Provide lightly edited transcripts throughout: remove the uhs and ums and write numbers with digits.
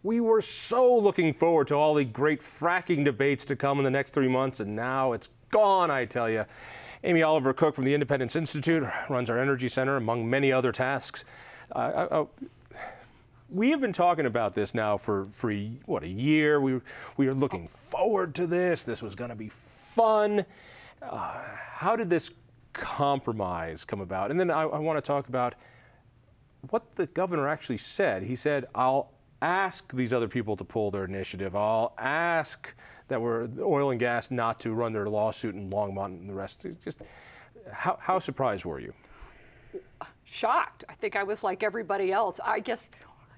We were so looking forward to all the great fracking debates to come in the next 3 months, and now it's gone, I tell you. Amy Oliver Cooke from the Independence Institute runs our Energy Center, among many other tasks. We have been talking about this now for what, a year? We were looking forward to this. This was going to be fun. How did this compromise come about? And then I want to talk about what the governor actually said. He said, I'll ask these other people to pull their initiative. I'll ask that we're oil and gas not to run their lawsuit in Longmont and the rest. Just how surprised were you? Shocked. I think I was like everybody else. I guess,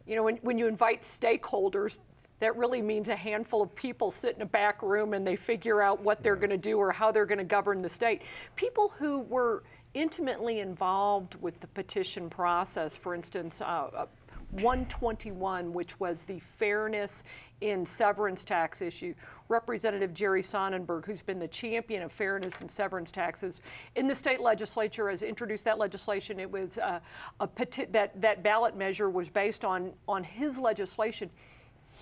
you know, when you invite stakeholders, that really means a handful of people sit in a back room and they figure out what they're going to do or how they're going to govern the state. People who were intimately involved with the petition process, for instance, 121, which was the fairness in severance tax issue. Representative Jerry Sonnenberg, who's been the champion of fairness in severance taxes in the state legislature, has introduced that legislation. It was that ballot measure was based on his legislation.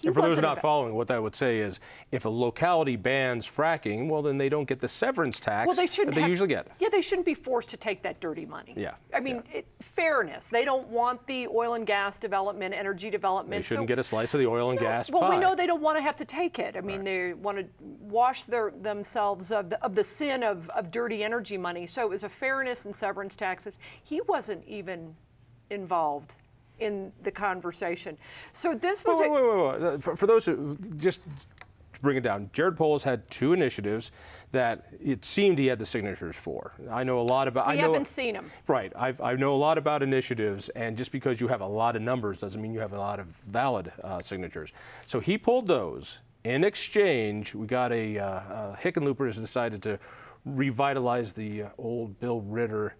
And for those not following, what that would say is if a locality bans fracking, well, then they don't get the severance tax that they usually get. Yeah, they shouldn't be forced to take that dirty money. Yeah. I mean, fairness. They don't want the oil and gas development, energy development. They shouldn't get a slice of the oil and gas pie. Well, we know they don't want to have to take it. I mean, they want to wash themselves of the sin of dirty energy money. So it was a fairness in severance taxes. He wasn't even involved in the conversation. So this was For those who, just to bring it down, Jared Polis had two initiatives that it seemed he had the signatures for. I know a lot about. We haven't seen them. Right. I know a lot about initiatives, and just because you have a lot of numbers doesn't mean you have a lot of valid signatures. So he pulled those. In exchange, we got Hickenlooper has decided to revitalize the old Bill Ritter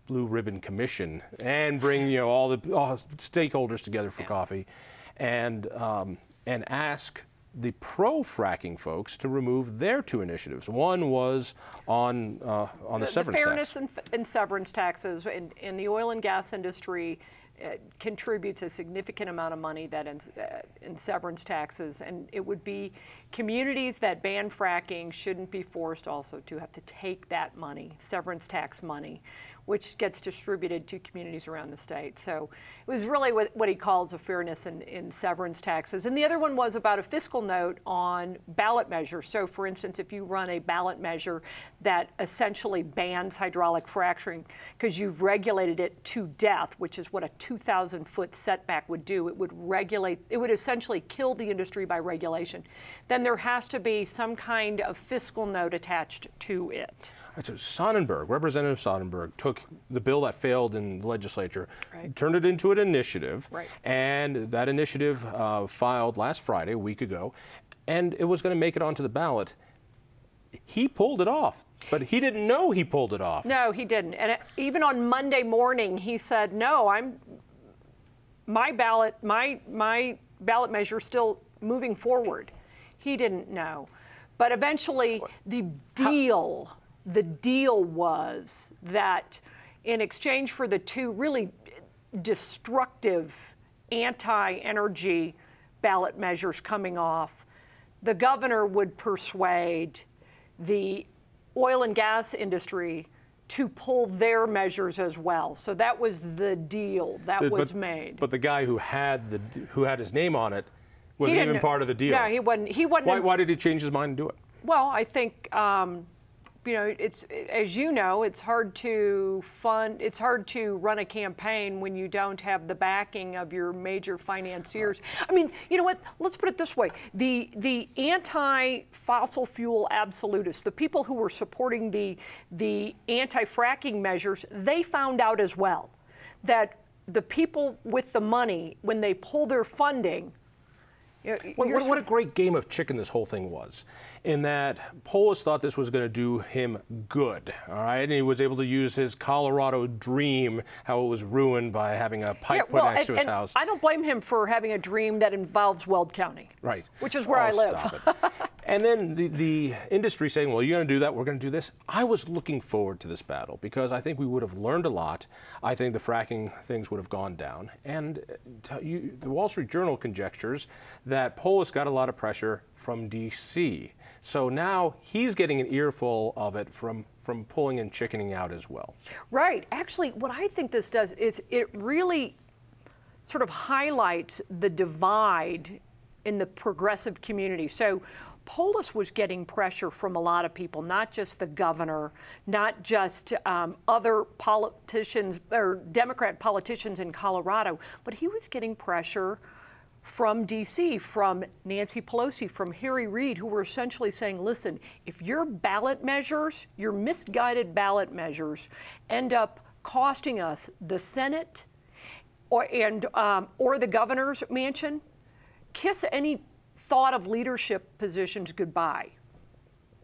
Blue Ribbon Commission and bring all the stakeholders together for coffee, and ask the pro-fracking folks to remove their two initiatives. One was on the severance tax. The fairness in severance taxes in the oil and gas industry contributes a significant amount of money that in severance taxes, and it would be communities that ban fracking shouldn't be forced also to have to take that money, severance tax money, which gets distributed to communities around the state. So it was really what he calls a fairness in severance taxes. And the other one was about a fiscal note on ballot measures. So for instance, if you run a ballot measure that essentially bans hydraulic fracturing because you've regulated it to death, which is what a 2,000-foot setback would do, it would essentially kill the industry by regulation, then there has to be some kind of fiscal note attached to it. So Sonnenberg, Representative Sonnenberg, took the bill that failed in the legislature, turned it into an initiative, and that initiative filed last Friday, a week ago, and it was going to make it onto the ballot. He pulled it off, but he didn't know he pulled it off. No, he didn't. And even on Monday morning, he said, "No, my ballot measure is still moving forward." He didn't know, but eventually the deal was that in exchange for the two really destructive anti-energy ballot measures coming off, the governor would persuade the oil and gas industry to pull their measures as well. So that was the deal that was made. But the guy who had his name on it wasn't even part of the deal. No, he wasn't. Why did he change his mind and do it? Well, I think it's, as you know, it's hard to run a campaign when you don't have the backing of your major financiers. I mean, you know what? Let's put it this way: the anti-fossil fuel absolutists, the people who were supporting the anti-fracking measures, they found out as well that the people with the money, when they pull their funding. What a great game of chicken this whole thing was, in that Polis thought this was going to do him good, all right? And he was able to use his Colorado dream, how it was ruined by having a pipe put next to his house. I don't blame him for having a dream that involves Weld County. Right. Which is where I live. Stop it. And then the industry saying, well, you're going to do that, we're going to do this. I was looking forward to this battle because I think we would have learned a lot. I think the fracking things would have gone down. And the Wall Street Journal conjectures that Polis got a lot of pressure from D.C. So now he's getting an earful of it from pulling and chickening out as well. Right. Actually, what I think this does is it really sort of highlights the divide in the progressive community. So Polis was getting pressure from a lot of people, not just the governor, not just other politicians or Democrat politicians in Colorado, but he was getting pressure from D.C., from Nancy Pelosi, from Harry Reid, who were essentially saying, listen, if your ballot measures, your misguided ballot measures end up costing us the Senate or the governor's mansion, kiss any thought of leadership positions goodbye.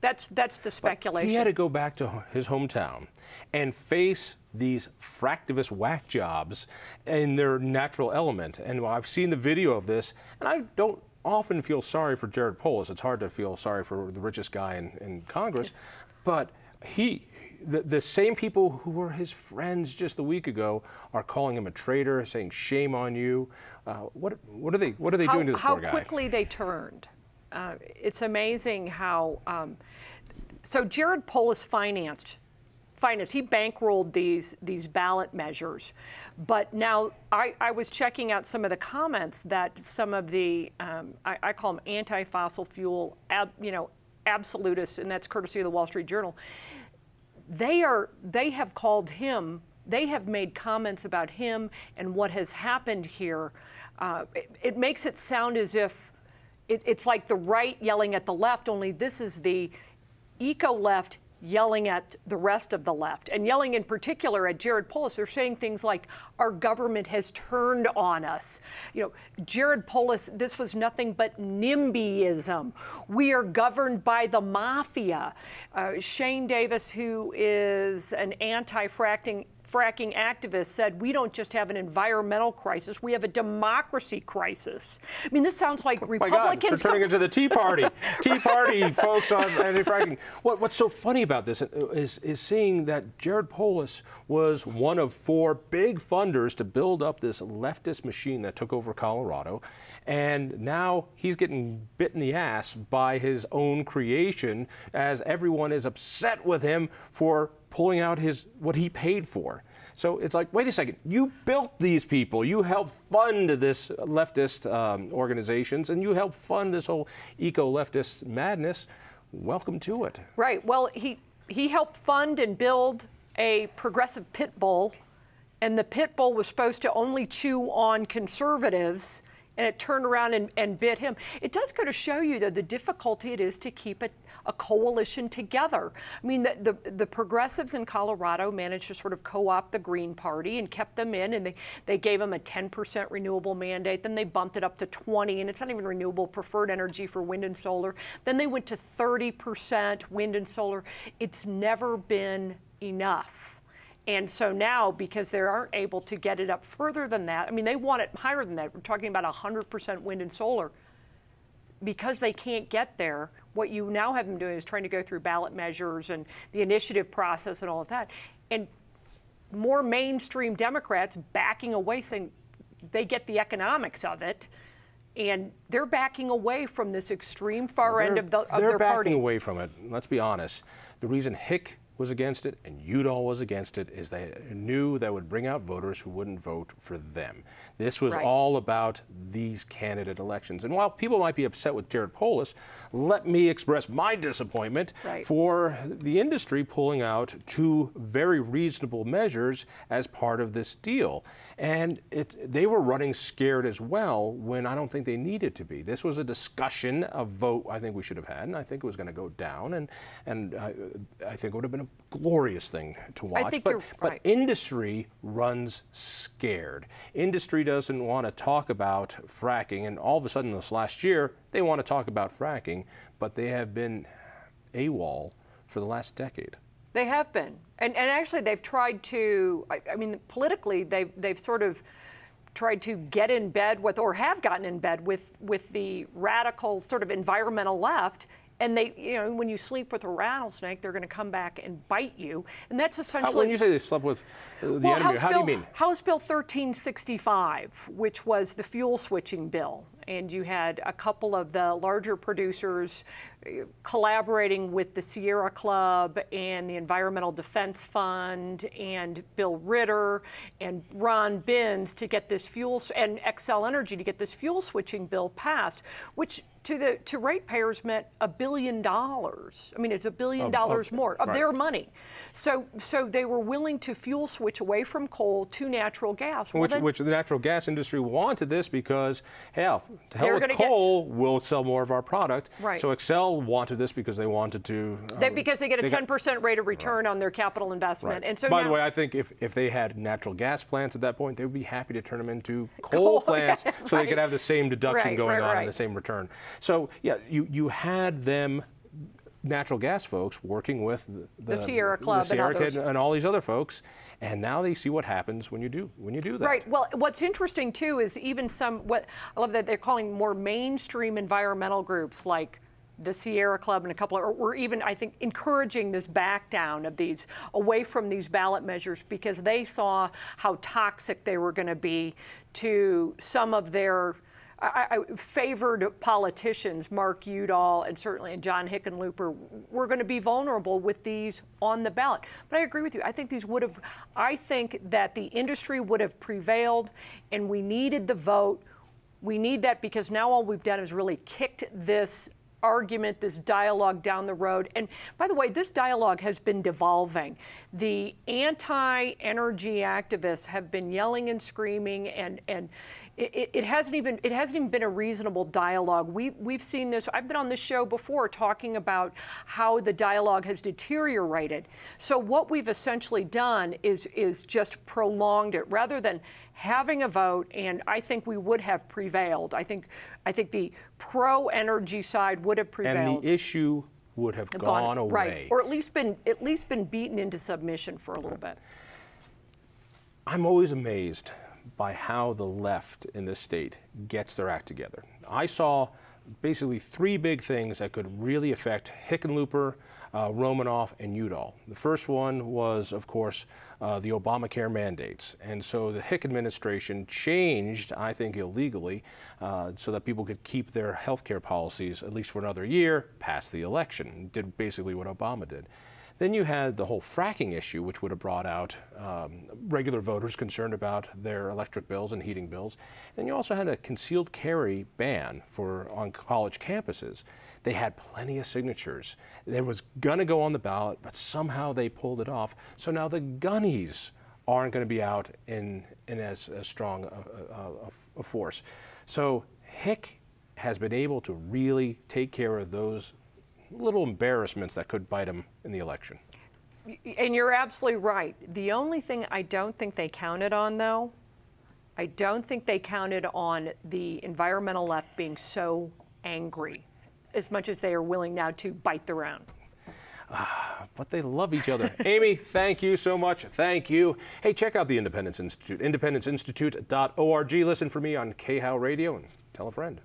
That's the speculation. But he had to go back to his hometown and face these fractivist whack jobs in their natural element. And I've seen the video of this, and I don't often feel sorry for Jared Polis. It's hard to feel sorry for the richest guy in Congress, but the same people who were his friends just a week ago are calling him a traitor, saying shame on you. What are they doing to this poor guy? How quickly they turned. It's amazing how. So Jared Polis financed. He bankrolled these ballot measures, but now I was checking out some of the comments that some of the I call them anti-fossil fuel absolutists, and that's courtesy of the Wall Street Journal. They have called him. They have made comments about him and what has happened here. It makes it sound as if it's like the right yelling at the left, only this is the eco-left yelling at the rest of the left, and yelling in particular at Jared Polis. They're saying things like, our government has turned on us. You know, Jared Polis, this was nothing but NIMBYism. We are governed by the mafia. Shane Davis, who is an anti-fracking activist, said, we don't just have an environmental crisis, we have a democracy crisis. I mean, this sounds like Republicans. My God, we're turning into the Tea Party. Tea Party folks on anti-fracking. What's so funny about this is seeing that Jared Polis was one of 4 big funders to build up this leftist machine that took over Colorado. And now he's getting bit in the ass by his own creation as everyone is upset with him for pulling out what he paid for. So it's like, wait a second, you built these people, you helped fund this leftist organizations, and you helped fund this whole eco-leftist madness. Welcome to it. Right. Well, he helped fund and build a progressive pit bull, and the pit bull was supposed to only chew on conservatives, and it turned around and bit him. It does go to show you that the difficulty it is to keep a coalition together. I mean, the progressives in Colorado managed to sort of co-opt the Green Party and kept them in, and they gave them a 10% renewable mandate. Then they bumped it up to 20, and it's not even renewable, preferred energy for wind and solar. Then they went to 30% wind and solar. It's never been enough. And so now, because they aren't able to get it up further than that, I mean, they want it higher than that. We're talking about 100% wind and solar. Because they can't get there, what you now have them doing is trying to go through ballot measures and the initiative process and all of that. And more mainstream Democrats backing away, saying they get the economics of it. And they're backing away from this extreme far end of their party. They're backing away from it. Let's be honest. The reason Hick was against it and Udall was against it is they knew that would bring out voters who wouldn't vote for them. This was all about these candidate elections. And while people might be upset with Jared Polis, let me express my disappointment for the industry pulling out 2 very reasonable measures as part of this deal. And they were running scared as well when I don't think they needed to be. This was a discussion, a vote I think we should have had, and I think it was going to go down, and I think it would have been a glorious thing to watch. I think but industry runs scared. Industry doesn't want to talk about fracking, and all of a sudden this last year, they want to talk about fracking, but they have been AWOL for the last decade. They have been. And actually they've tried to, I mean, politically, they've sort of tried to get in bed with, or have gotten in bed with the radical sort of environmental left, And they, you know, when you sleep with a rattlesnake, they're going to come back and bite you. And that's essentially. When you say they slept with the enemy, how do you mean? House Bill 1365, which was the fuel switching bill. And you had a couple of the larger producers collaborating with the Sierra Club and the Environmental Defense Fund and Bill Ritter and Ron Binns to get this and Xcel Energy to get this fuel switching bill passed, which to ratepayers meant $1 billion. I mean, it's $1 billion more of their money. So they were willing to fuel switch away from coal to natural gas. Which the natural gas industry wanted this because, hell, to hell with coal, we'll sell more of our product. Right. So Xcel wanted this because they wanted to. Because they get a 10% rate of return on their capital investment. Right. And so by the way, I think if they had natural gas plants at that point, they would be happy to turn them into coal plants so they could have the same deduction going on and the same return. So yeah, you had them, natural gas folks, working with the Sierra Club and all these other folks, and now they see what happens when you do that. Right. Well, what's interesting too is even what I love that they're calling more mainstream environmental groups like the Sierra Club and a couple of, or even I think encouraging this back down of these away from these ballot measures because they saw how toxic they were going to be to some of their favored politicians, Mark Udall and certainly Jon Hickenlooper, were going to be vulnerable with these on the ballot. But I agree with you. I think I think that the industry would have prevailed, and we needed the vote. We need that because now all we've done is really kicked this argument, this dialogue down the road. And by the way, this dialogue has been devolving. The anti-energy activists have been yelling and screaming, and it hasn't even been a reasonable dialogue. We've seen this. I've been on this show before talking about how the dialogue has deteriorated. So what we've essentially done is just prolonged it rather than having a vote, and I think we would have prevailed. I think the pro-energy side would have prevailed. And the issue would have gone away. Right, or at least been beaten into submission for a little bit. I'm always amazed by how the left in this state gets their act together. I saw basically three big things that could really affect Hickenlooper, Romanoff, and Udall. The first one was, of course, the Obamacare mandates. And so the Hick administration changed, I think illegally, so that people could keep their health care policies, at least for another year, past the election. Did basically what Obama did. Then you had the whole fracking issue, which would have brought out regular voters concerned about their electric bills and heating bills. And you also had a concealed carry ban on college campuses. They had plenty of signatures. It was going to go on the ballot, but somehow they pulled it off. So now the gunnies aren't going to be out in as strong a force. So Hick has been able to really take care of those little embarrassments that could bite him in the election. And you're absolutely right. The only thing I don't think they counted on, though, I don't think they counted on the environmental left being so angry as much as they are willing now to bite the round. But they love each other. Amy, thank you so much. Thank you. Hey, check out the Independence Institute, independenceinstitute.org. Listen for me on KHOW Radio and tell a friend.